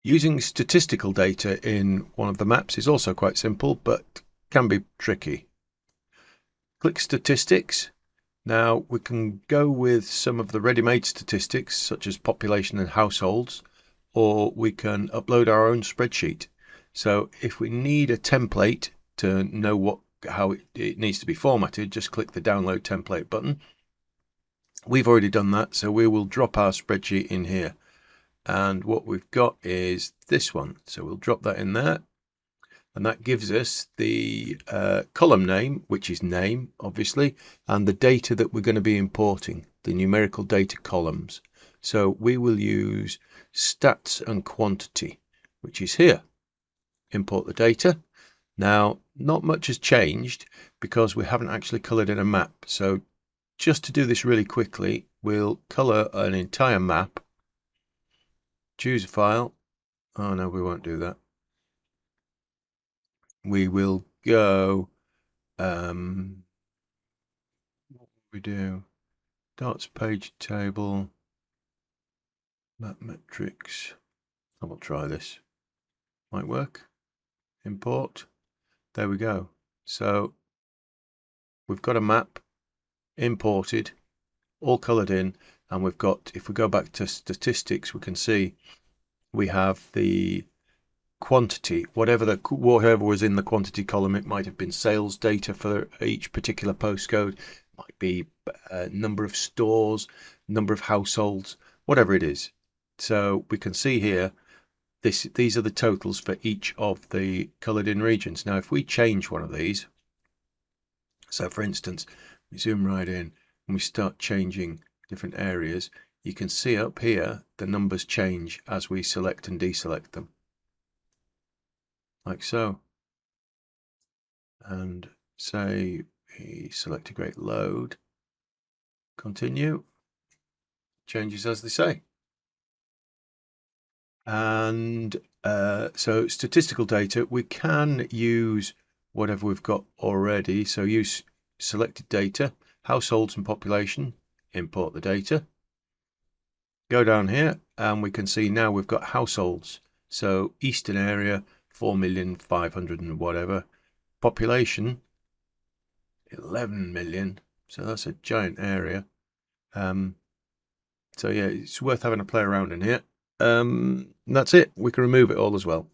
Using statistical data in one of the maps is also quite simple, but can be tricky. Click Statistics. Now we can go with some of the ready-made statistics, such as population and households, or we can upload our own spreadsheet. So if we need a template to know how it needs to be formatted, just click the Download Template button. We've already done that, so we will drop our spreadsheet in here. And what we've got is this one. So we'll drop that in there. And that gives us the column name, which is name, obviously, and the data that we're going to be importing, the numerical data columns. So we will use stats and quantity, which is here. Import the data. Now, not much has changed because we haven't actually colored in a map. So just to do this really quickly, we'll color an entire map. Choose a file. Oh no, we won't do that. We will go, what will we do? Dots, page table, map metrics. I will try this. Might work. Import. There we go. So we've got a map imported, all colored in, and we've got, if we go back to statistics, we can see we have the quantity, whatever was in the quantity column. It might have been sales data for each particular postcode, might be number of stores, number of households, whatever it is. So we can see here, these are the totals for each of the colored in regions. Now, if we change one of these, so for instance, we zoom right in and we start changing different areas, you can see up here the numbers change as we select and deselect them. Like so. And say we select a great load, continue, changes as they say. And so statistical data, we can use whatever we've got already. So use selected data, households and population, import the data. Go down here and we can see now we've got households. So eastern area, 4,500,000 and whatever. Population, 11 million. So that's a giant area. So yeah, it's worth having a play around in here. That's it. We can remove it all as well.